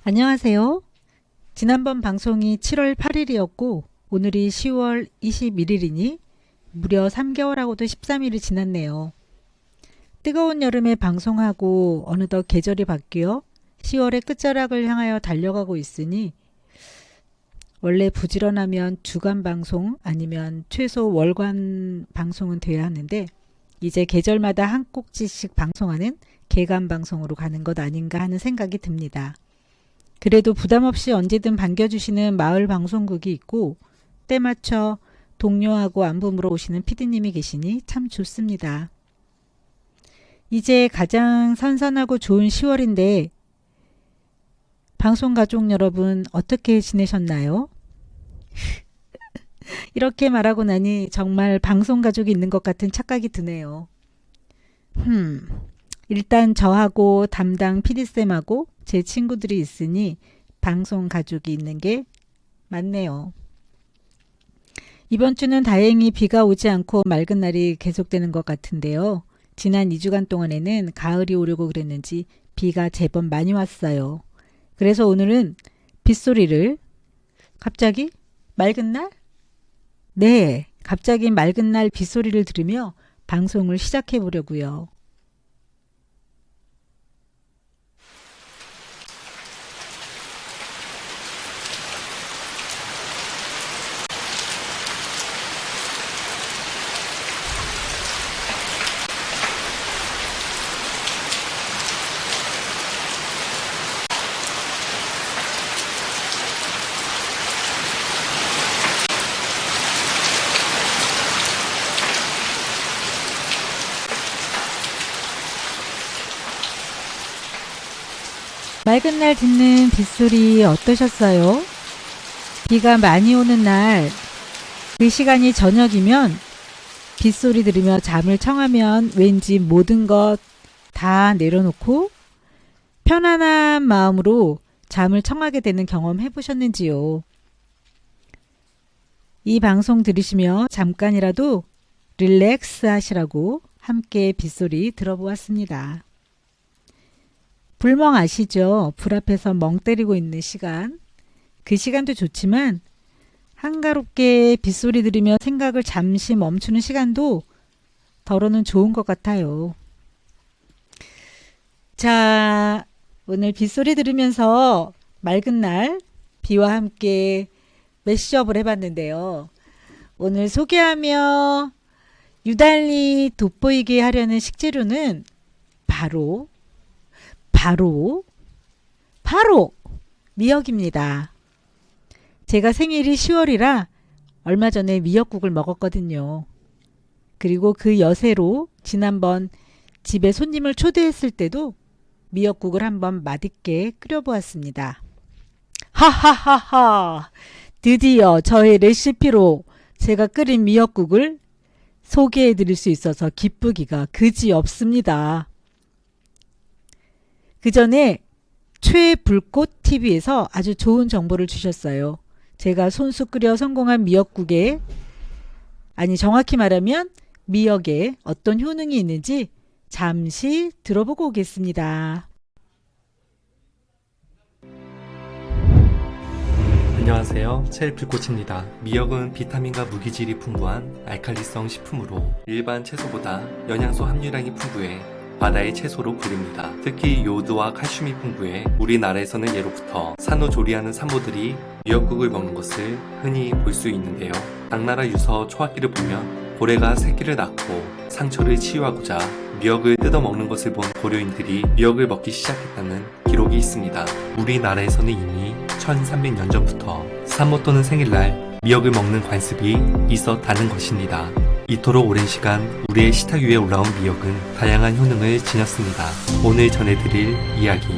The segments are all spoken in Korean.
안녕하세요. 지난번 방송이 7월 8일이었고 오늘이 10월 21일이니 무려 3개월하고도 13일이 지났네요. 뜨거운 여름에 방송하고 어느덧 계절이 바뀌어 10월의 끝자락을 향하여 달려가고 있으니 원래 부지런하면 주간 방송 아니면 최소 월간 방송은 돼야 하는데 이제 계절마다 한 꼭지씩 방송하는 개간 방송으로 가는 것 아닌가 하는 생각이 듭니다. 그래도 부담없이 언제든 반겨주시는 마을 방송국이 있고 때맞춰 동료하고 안부 물어오시는 PD님이 계시니 참 좋습니다. 이제 가장 선선하고 좋은 10월인데 방송가족 여러분 어떻게 지내셨나요? 이렇게 말하고 나니 정말 방송가족이 있는 것 같은 착각이 드네요. 일단 저하고 담당 PD쌤하고 제 친구들이 있으니 방송 가족이 있는 게 맞네요. 이번 주는 다행히 비가 오지 않고 맑은 날이 계속되는 것 같은데요. 지난 2주간 동안에는 가을이 오려고 그랬는지 비가 제법 많이 왔어요. 그래서 오늘은 빗소리를 갑자기 맑은 날? 네, 갑자기 맑은 날 빗소리를 들으며 방송을 시작해 보려고요. 맑은 날 듣는 빗소리 어떠셨어요? 비가 많이 오는 날, 그 시간이 저녁이면 빗소리 들으며 잠을 청하면 왠지 모든 것 다 내려놓고 편안한 마음으로 잠을 청하게 되는 경험 해보셨는지요? 이 방송 들으시며 잠깐이라도 릴렉스 하시라고 함께 빗소리 들어보았습니다. 불멍 아시죠? 불 앞에서 멍 때리고 있는 시간. 그 시간도 좋지만 한가롭게 빗소리 들으며 생각을 잠시 멈추는 시간도 더러는 좋은 것 같아요. 자, 오늘 빗소리 들으면서 맑은 날 비와 함께 매시업을 해봤는데요. 오늘 소개하며 유달리 돋보이게 하려는 식재료는 바로 미역입니다. 제가 생일이 10월이라 얼마 전에 미역국을 먹었거든요. 그리고 그 여세로 지난번 집에 손님을 초대했을 때도 미역국을 한번 맛있게 끓여보았습니다. 하하하하! 드디어 저의 레시피로 제가 끓인 미역국을 소개해드릴 수 있어서 기쁘기가 그지없습니다. 그 전에 최불꽃TV에서 아주 좋은 정보를 주셨어요. 제가 손수 끓여 성공한 미역국에, 아니 정확히 말하면 미역에 어떤 효능이 있는지 잠시 들어보고 오겠습니다. 안녕하세요. 최불꽃입니다. 미역은 비타민과 무기질이 풍부한 알칼리성 식품으로 일반 채소보다 영양소 함유량이 풍부해 바다의 채소로 부릅니다. 특히 요오드와 칼슘이 풍부해 우리나라에서는 예로부터 산후조리하는 산모들이 미역국을 먹는 것을 흔히 볼 수 있는데요. 당나라 유서 초학기를 보면 고래가 새끼를 낳고 상처를 치유하고자 미역을 뜯어먹는 것을 본 고려인들이 미역을 먹기 시작했다는 기록이 있습니다. 우리나라에서는 이미 1300년 전부터 산모 또는 생일날 미역을 먹는 관습이 있었다는 것입니다. 이토록 오랜 시간 우리의 식탁 위에 올라온 미역은 다양한 효능을 지녔습니다. 오늘 전해드릴 이야기,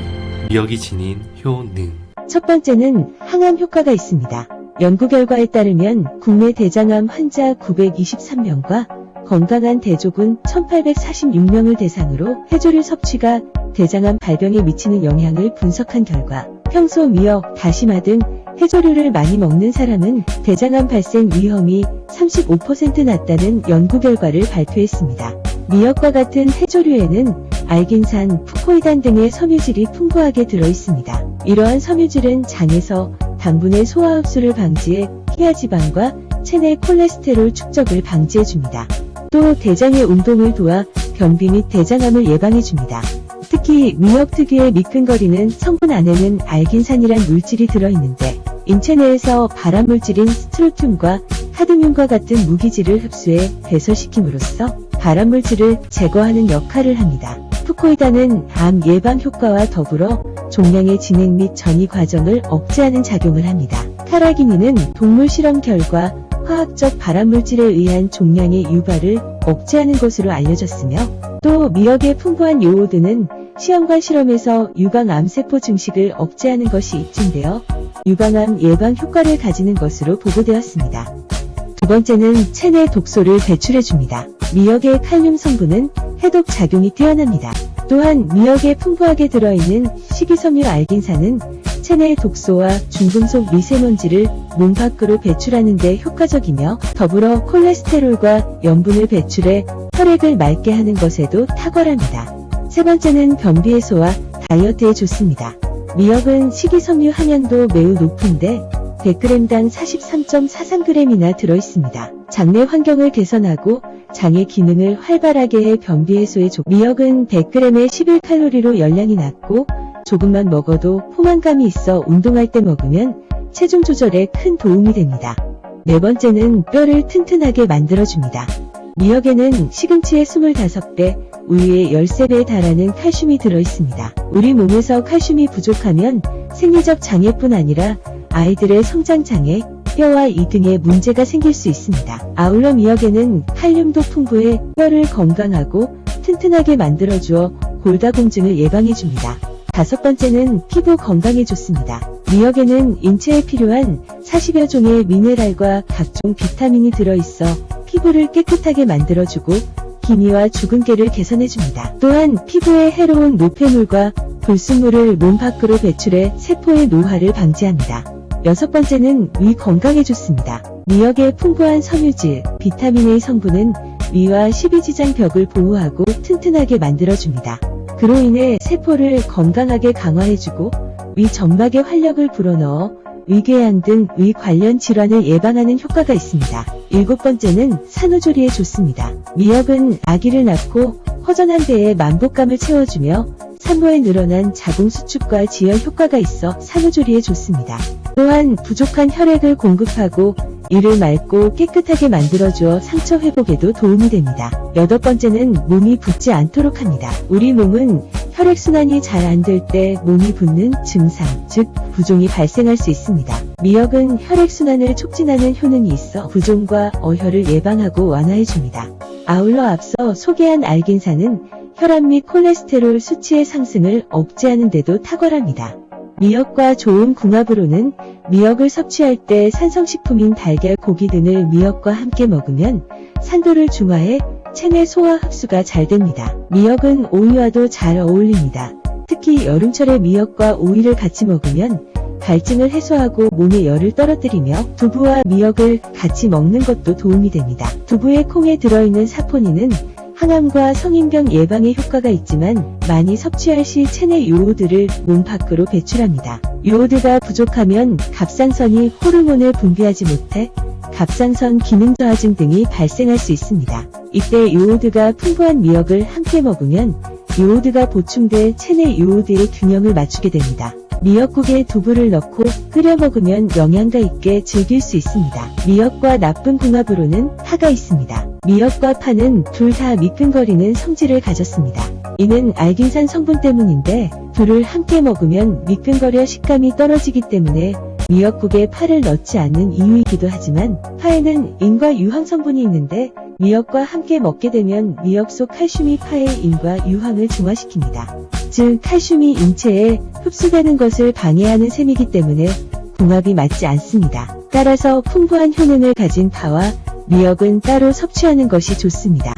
미역이 지닌 효능. 첫 번째는 항암 효과가 있습니다. 연구 결과에 따르면 국내 대장암 환자 923명과 건강한 대조군 1846명을 대상으로 해조류 섭취가 대장암 발병에 미치는 영향을 분석한 결과 평소 미역, 다시마 등 해조류를 많이 먹는 사람은 대장암 발생 위험이 35% 낮다는 연구 결과를 발표했습니다. 미역과 같은 해조류에는 알긴산, 푸코이단 등의 섬유질이 풍부하게 들어있습니다. 이러한 섬유질은 장에서 당분의 소화 흡수를 방지해 희화지방과 체내 콜레스테롤 축적을 방지해줍니다. 또 대장의 운동을 도와 변비 및 대장암을 예방해줍니다. 특히 미역 특유의 미끈거리는 성분 안에는 알긴산이란 물질이 들어있는데 인체 내에서 발암물질인 스트로튬과 카드뮴과 같은 무기질을 흡수해 배설시킴으로써 발암물질을 제거하는 역할을 합니다. 푸코이단은 암 예방 효과와 더불어 종양의 진행 및 전이 과정을 억제하는 작용을 합니다. 카라기닌은 동물 실험 결과 화학적 발암물질에 의한 종양의 유발을 억제하는 것으로 알려졌으며 또 미역의 풍부한 요오드는 시험관 실험에서 유방암세포 증식을 억제하는 것이 입증되어 유방암 예방 효과를 가지는 것으로 보고되었습니다. 두 번째는 체내 독소를 배출해줍니다. 미역의 칼륨 성분은 해독 작용이 뛰어납니다. 또한 미역에 풍부하게 들어있는 식이섬유 알긴산은 체내의 독소와 중금속 미세먼지를 몸 밖으로 배출하는 데 효과적이며 더불어 콜레스테롤과 염분을 배출해 혈액을 맑게 하는 것에도 탁월합니다. 세 번째는 변비 해소와 다이어트에 좋습니다. 미역은 식이섬유 함량도 매우 높은데 100g당 43.43g이나 들어있습니다. 장내 환경을 개선하고 장의 기능을 활발하게 해 변비 해소에 미역은 100g에 11칼로리로 열량이 낮고 조금만 먹어도 포만감이 있어 운동할 때 먹으면 체중 조절에 큰 도움이 됩니다. 네 번째는 뼈를 튼튼하게 만들어줍니다. 미역에는 시금치의 25배, 우유의 13배에 달하는 칼슘이 들어있습니다. 우리 몸에서 칼슘이 부족하면 생리적 장애뿐 아니라 아이들의 성장장애, 뼈와 이 등의 문제가 생길 수 있습니다. 아울러 미역에는 칼륨도 풍부해 뼈를 건강하고 튼튼하게 만들어주어 골다공증을 예방해줍니다. 다섯 번째는 피부 건강에 좋습니다. 미역에는 인체에 필요한 40여 종의 미네랄과 각종 비타민이 들어있어 피부를 깨끗하게 만들어주고 기미와 주근깨를 개선해줍니다. 또한 피부에 해로운 노폐물과 불순물을 몸 밖으로 배출해 세포의 노화를 방지합니다. 여섯 번째는 위 건강에 좋습니다. 미역의 풍부한 섬유질, 비타민 A 성분은 위와 십이지장벽을 보호하고 튼튼하게 만들어줍니다. 그로 인해 세포를 건강하게 강화해주고 위 점막에 활력을 불어넣어 위궤양 등 위 관련 질환을 예방하는 효과가 있습니다. 일곱 번째는 산후조리에 좋습니다. 미역은 아기를 낳고 허전한 배에 만복감을 채워주며 산모에 늘어난 자궁 수축과 지혈 효과가 있어 산후조리에 좋습니다. 또한 부족한 혈액을 공급하고 이를 맑고 깨끗하게 만들어주어 상처 회복에도 도움이 됩니다. 여덟 번째는 몸이 붓지 않도록 합니다. 우리 몸은 혈액순환이 잘 안 될 때 몸이 붓는 증상, 즉 부종이 발생할 수 있습니다. 미역은 혈액순환을 촉진하는 효능이 있어 부종과 어혈을 예방하고 완화해줍니다. 아울러 앞서 소개한 알긴산은 혈압 및 콜레스테롤 수치의 상승을 억제하는 데도 탁월합니다. 미역과 좋은 궁합으로는 미역을 섭취할 때 산성식품인 달걀, 고기 등을 미역과 함께 먹으면 산도를 중화해 체내 소화 흡수가 잘 됩니다. 미역은 오이와도 잘 어울립니다. 특히 여름철에 미역과 오이를 같이 먹으면 갈증을 해소하고 몸의 열을 떨어뜨리며 두부와 미역을 같이 먹는 것도 도움이 됩니다. 두부의 콩에 들어있는 사포닌은 항암과 성인병 예방에 효과가 있지만 많이 섭취할 시 체내 요오드를 몸 밖으로 배출합니다. 요오드가 부족하면 갑상선이 호르몬을 분비하지 못해 갑상선 기능 저하증 등이 발생할 수 있습니다. 이때 요오드가 풍부한 미역을 함께 먹으면 요오드가 보충돼 체내 요오드의 균형을 맞추게 됩니다. 미역국에 두부를 넣고 끓여 먹으면 영양가 있게 즐길 수 있습니다. 미역과 나쁜 궁합으로는 파가 있습니다. 미역과 파는 둘 다 미끈거리는 성질을 가졌습니다. 이는 알긴산 성분 때문인데 둘을 함께 먹으면 미끈거려 식감이 떨어지기 때문에 미역국에 파를 넣지 않는 이유이기도 하지만 파에는 인과 유황 성분이 있는데 미역과 함께 먹게 되면 미역 속 칼슘이 파의 인과 유황을 중화시킵니다. 즉 칼슘이 인체에 흡수되는 것을 방해하는 셈이기 때문에 궁합이 맞지 않습니다. 따라서 풍부한 효능을 가진 파와 미역은 따로 섭취하는 것이 좋습니다.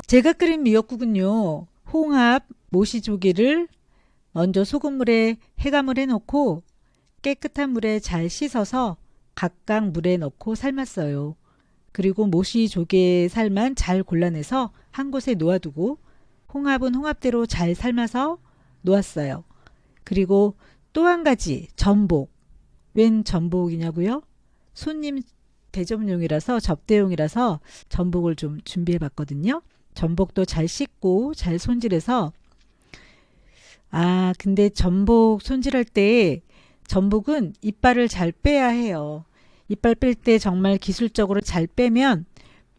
제가 끓인 미역국은요, 홍합, 모시조개를 먼저 소금물에 해감을 해놓고 깨끗한 물에 잘 씻어서 각각 물에 넣고 삶았어요. 그리고 모시조개 살만 잘 골라내서 한 곳에 놓아두고 홍합은 홍합대로 잘 삶아서 놓았어요. 그리고 또 한 가지 전복. 웬 전복이냐고요? 손님 대접용이라서 접대용이라서 전복을 좀 준비해 봤거든요. 전복도 잘 씻고 잘 손질해서 근데 전복 손질할 때 전복은 이빨을 잘 빼야 해요. 이빨 뺄 때 정말 기술적으로 잘 빼면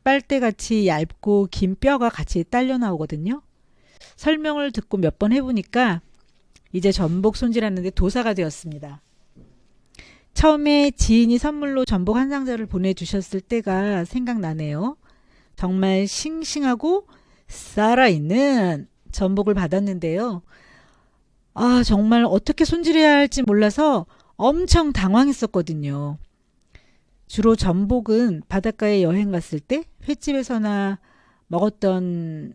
빨대같이 얇고 긴 뼈가 같이 딸려 나오거든요. 설명을 듣고 몇 번 해보니까 이제 전복 손질하는데 도사가 되었습니다. 처음에 지인이 선물로 전복 한 상자를 보내주셨을 때가 생각나네요. 정말 싱싱하고 살아있는 전복을 받았는데요. 정말 어떻게 손질해야 할지 몰라서 엄청 당황했었거든요. 주로 전복은 바닷가에 여행 갔을 때 횟집에서나 먹었던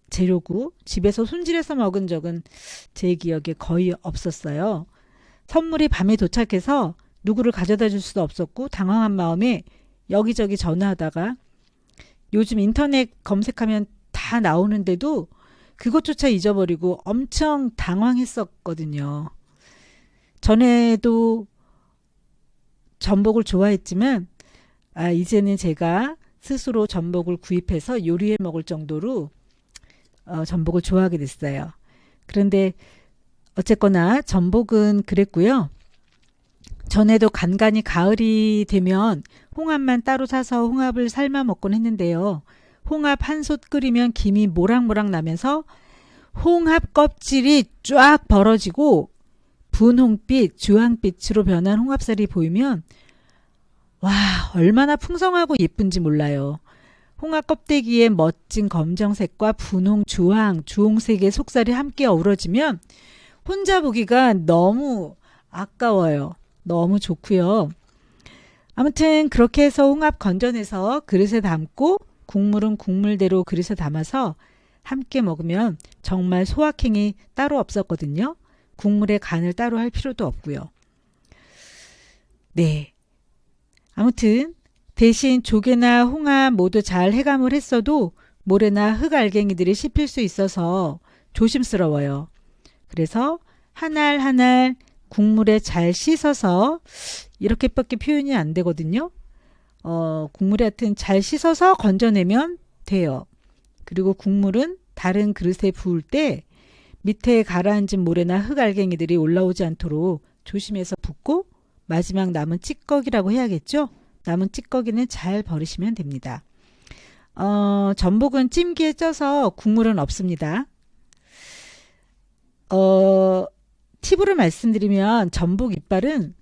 재료고 집에서 손질해서 먹은 적은 제 기억에 거의 없었어요. 선물이 밤에 도착해서 누구를 가져다 줄 수도 없었고 당황한 마음에 여기저기 전화하다가 요즘 인터넷 검색하면 다 나오는데도 그것조차 잊어버리고 엄청 당황했었거든요. 전에도 전복을 좋아했지만 이제는 제가 스스로 전복을 구입해서 요리해 먹을 정도로 전복을 좋아하게 됐어요. 그런데 어쨌거나 전복은 그랬고요. 전에도 간간히 가을이 되면 홍합만 따로 사서 홍합을 삶아 먹곤 했는데요. 홍합 한 솥 끓이면 김이 모락모락 나면서 홍합 껍질이 쫙 벌어지고 분홍빛, 주황빛으로 변한 홍합살이 보이면 와, 얼마나 풍성하고 예쁜지 몰라요. 홍합 껍데기에 멋진 검정색과 분홍, 주황, 주홍색의 속살이 함께 어우러지면 혼자 보기가 너무 아까워요. 너무 좋고요. 아무튼 그렇게 해서 홍합 건져내서 그릇에 담고 국물은 국물대로 그릇에 담아서 함께 먹으면 정말 소화행위 따로 없었거든요. 국물에 간을 따로 할 필요도 없고요. 네. 아무튼 대신 조개나 홍합 모두 잘 해감을 했어도 모래나 흙알갱이들이 씹힐 수 있어서 조심스러워요. 그래서 한 알 한 알 국물에 잘 씻어서 이렇게밖에 표현이 안 되거든요. 국물에 하여튼 잘 씻어서 건져내면 돼요. 그리고 국물은 다른 그릇에 부을 때 밑에 가라앉은 모래나 흙알갱이들이 올라오지 않도록 조심해서 붓고 마지막 남은 찌꺼기라고 해야겠죠? 남은 찌꺼기는 잘 버리시면 됩니다. 전복은 찜기에 쪄서 국물은 없습니다. 팁으로 말씀드리면 전복 이빨은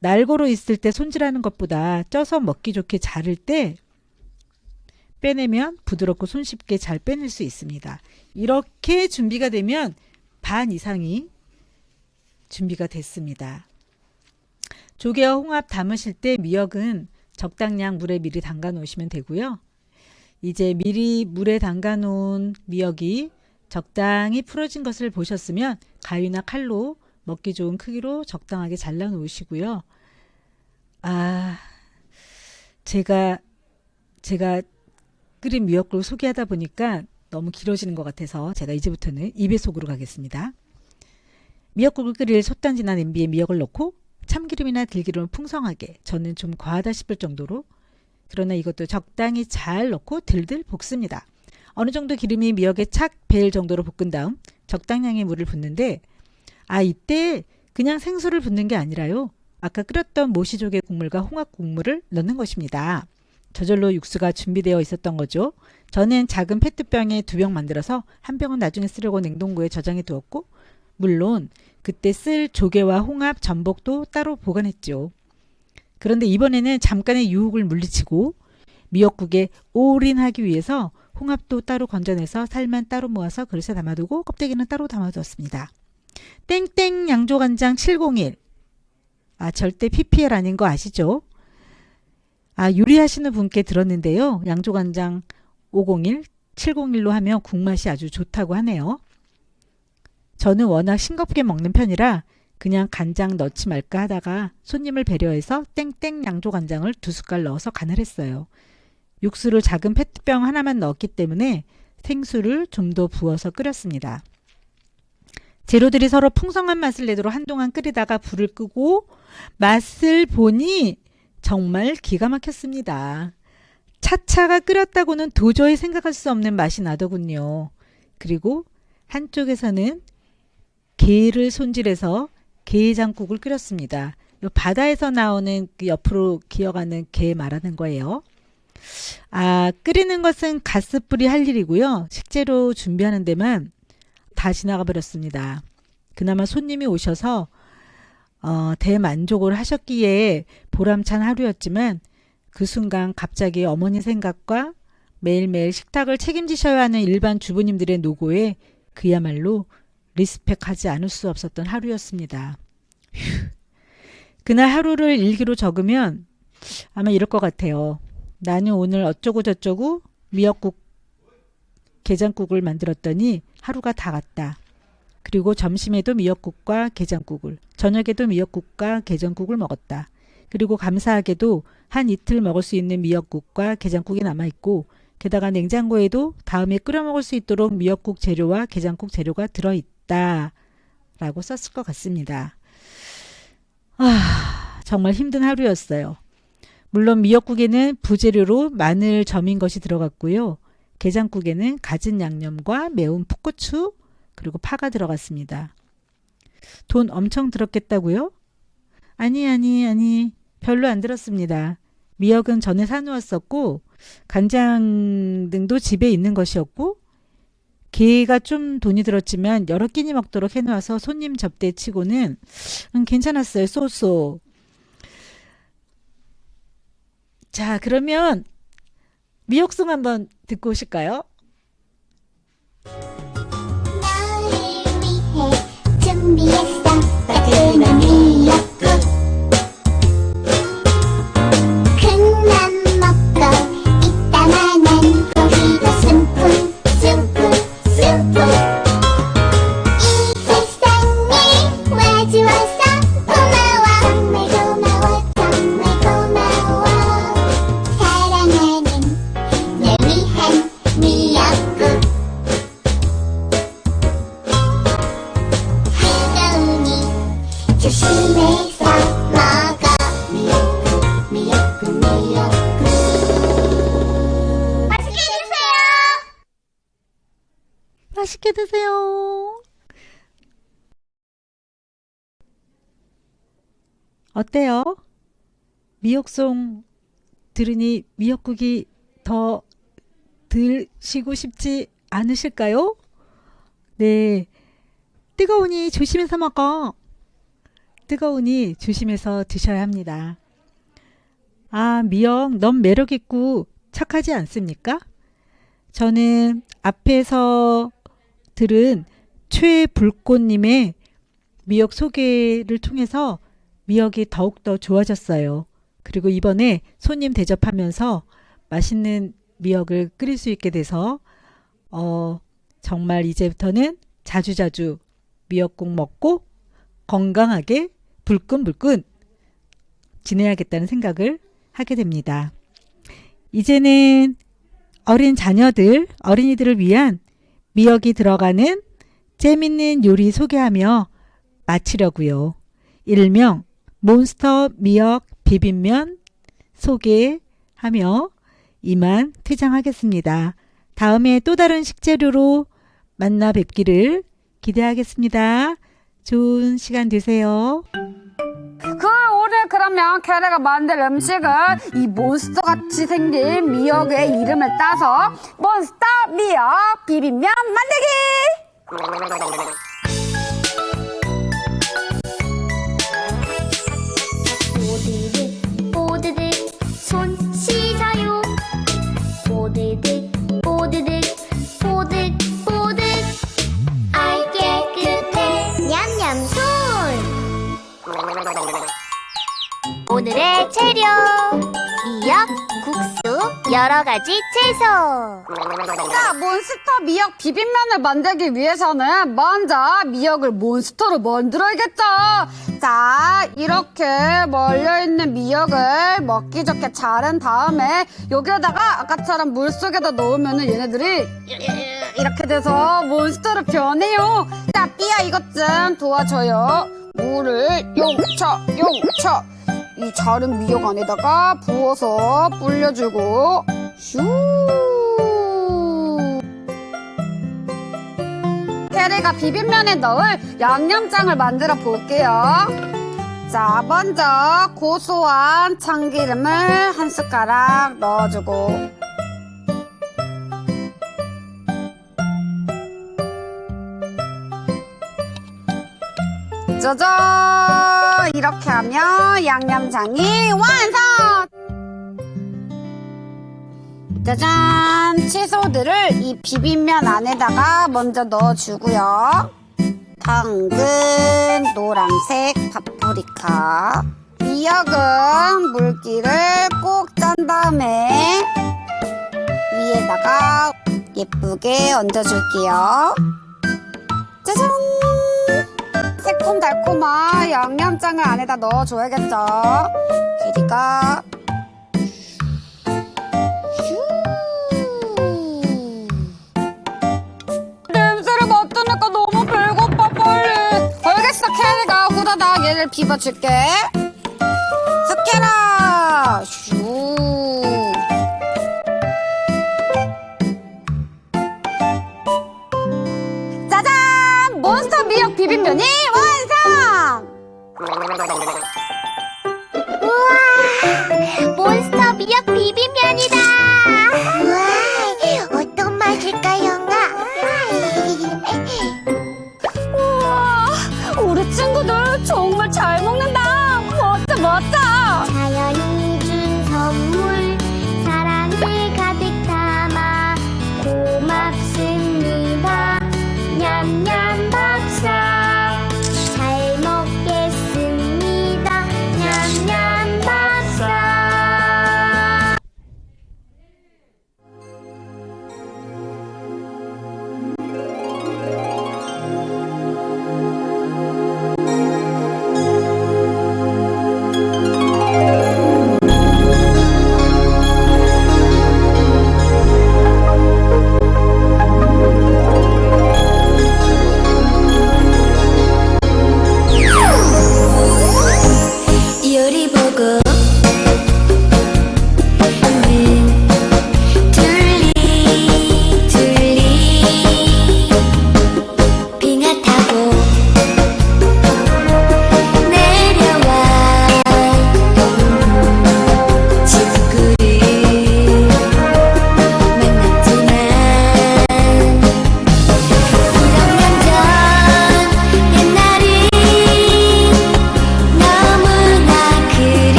날고로 있을 때 손질하는 것보다 쪄서 먹기 좋게 자를 때 빼내면 부드럽고 손쉽게 잘 빼낼 수 있습니다. 이렇게 준비가 되면 반 이상이 준비가 됐습니다. 조개와 홍합 담으실 때 미역은 적당량 물에 미리 담가 놓으시면 되고요. 이제 미리 물에 담가 놓은 미역이 적당히 풀어진 것을 보셨으면 가위나 칼로 먹기 좋은 크기로 적당하게 잘라 놓으시고요. 제가 끓인 미역국을 소개하다 보니까 너무 길어지는 것 같아서 제가 이제부터는 2배속으로 가겠습니다. 미역국을 끓일 솥단지나 냄비에 미역을 넣고 참기름이나 들기름을 풍성하게, 저는 좀 과하다 싶을 정도로, 그러나 이것도 적당히 잘 넣고 들들 볶습니다. 어느 정도 기름이 미역에 착 배일 정도로 볶은 다음 적당량의 물을 붓는데 이때 그냥 생수를 붓는 게 아니라요. 아까 끓였던 모시조개 국물과 홍합 국물을 넣는 것입니다. 저절로 육수가 준비되어 있었던 거죠. 저는 작은 페트병에 2병 만들어서 한 병은 나중에 쓰려고 냉동고에 저장해 두었고, 물론 그때 쓸 조개와 홍합, 전복도 따로 보관했죠. 그런데 이번에는 잠깐의 유혹을 물리치고 미역국에 올인하기 위해서 홍합도 따로 건져내서 살만 따로 모아서 그릇에 담아두고 껍데기는 따로 담아두었습니다. 땡땡 양조간장 701. 절대 PPL 아닌 거 아시죠? 요리하시는 분께 들었는데요. 양조간장 501, 701로 하면 국맛이 아주 좋다고 하네요. 저는 워낙 싱겁게 먹는 편이라 그냥 간장 넣지 말까 하다가 손님을 배려해서 땡땡 양조간장을 2숟갈 넣어서 간을 했어요. 육수를 작은 페트병 하나만 넣었기 때문에 생수를 좀 더 부어서 끓였습니다. 재료들이 서로 풍성한 맛을 내도록 한동안 끓이다가 불을 끄고 맛을 보니 정말 기가 막혔습니다. 차차가 끓였다고는 도저히 생각할 수 없는 맛이 나더군요. 그리고 한쪽에서는 게를 손질해서 게장국을 끓였습니다. 바다에서 나오는 그 옆으로 기어가는 게 말하는 거예요. 끓이는 것은 가스불이 할 일이고요. 식재료 준비하는 데만 다 지나가 버렸습니다. 그나마 손님이 오셔서 대만족을 하셨기에 보람찬 하루였지만 그 순간 갑자기 어머니 생각과 매일매일 식탁을 책임지셔야 하는 일반 주부님들의 노고에 그야말로 리스펙하지 않을 수 없었던 하루였습니다. 그날 하루를 일기로 적으면 아마 이럴 것 같아요. 나는 오늘 어쩌고 저쩌고 미역국 게장국을 만들었더니 하루가 다 갔다. 그리고 점심에도 미역국과 게장국을, 저녁에도 미역국과 게장국을 먹었다. 그리고 감사하게도 한 이틀 먹을 수 있는 미역국과 게장국이 남아있고 게다가 냉장고에도 다음에 끓여 먹을 수 있도록 미역국 재료와 게장국 재료가 들어있다 라고 썼을 것 같습니다. 정말 힘든 하루였어요. 물론 미역국에는 부재료로 마늘 점인 것이 들어갔고요. 게장국에는 갖은 양념과 매운 풋고추 그리고 파가 들어갔습니다. 돈 엄청 들었겠다고요? 아니 별로 안 들었습니다. 미역은 전에 사놓았었고 간장 등도 집에 있는 것이었고 게가 좀 돈이 들었지만 여러 끼니 먹도록 해놓아서 손님 접대 치고는 괜찮았어요. 쏘쏘. 자, 그러면 미역송 한번 듣고 오실까요? 너를 위해 준비했어 따끈한 미역국 큰맘 먹고 이따만한 고기도 숨풍 숨풍 숨풍 이 세상에 와주어서 고마워 정말 고마워 정말 고마워 사랑하는 널 위한 미역국 뜨거우니 조심해서 먹어 미역국 미역국 미역국 맛있게 드세요. 맛있게 드세요. 어때요? 미역송 들으니 미역국이 더 드시고 싶지 않으실까요? 네. 뜨거우니 조심해서 먹어. 뜨거우니 조심해서 드셔야 합니다. 미역 너무 매력있고 착하지 않습니까? 저는 앞에서 들은 최불꽃님의 미역 소개를 통해서 미역이 더욱더 좋아졌어요. 그리고 이번에 손님 대접하면서 맛있는 미역을 끓일 수 있게 돼서 정말 이제부터는 자주자주 미역국 먹고 건강하게 불끈불끈 지내야겠다는 생각을 하게 됩니다. 이제는 어린 자녀들, 어린이들을 위한 미역이 들어가는 재밌는 요리 소개하며 마치려고요. 일명 몬스터 미역 비빔면 소개하며 이만 퇴장하겠습니다. 다음에 또 다른 식재료로 만나 뵙기를 기대하겠습니다. 좋은 시간 되세요. 오늘 그러면 캐레가 만들 음식은 이 몬스터같이 생긴 미역의 이름을 따서 몬스터 미역 비빔면 만들기! 뽀드득 뽀드득 손 씻어요 뽀드득 뽀드득 뽀득 뽀득 아이 깨끗해 냠냠손 오늘의 재료 미역 여러 가지 채소. 자, 몬스터 미역 비빔면을 만들기 위해서는 먼저 미역을 몬스터로 만들어야겠죠. 자, 이렇게 멀려있는 미역을 먹기 좋게 자른 다음에 여기에다가 아까처럼 물속에다 넣으면 얘네들이 이렇게 돼서 몬스터로 변해요. 자, 삐야 이것 좀 도와줘요. 물을 용쳐 이 자른 미역 안에다가 부어서 불려주고 슈. 캐리가 비빔면에 넣을 양념장을 만들어 볼게요. 자, 먼저 고소한 참기름을 한 숟가락 넣어주고 짜잔! 이렇게 하면 양념장이 완성! 짜잔! 채소들을 이 비빔면 안에다가 먼저 넣어주고요. 당근, 노란색 파프리카, 미역은 물기를 꼭 짠 다음에 위에다가 예쁘게 얹어줄게요. 짜잔! 새콤달콤한 양념장을 안에다 넣어줘야겠죠. 캐리가 냄새를 맡으니까 너무 배고파. 빨리. 알겠어. 캐리가 후다닥 얘를 비벼줄게. 스케라 슈. 짜잔! 몬스터 미역 비빔면이 완성!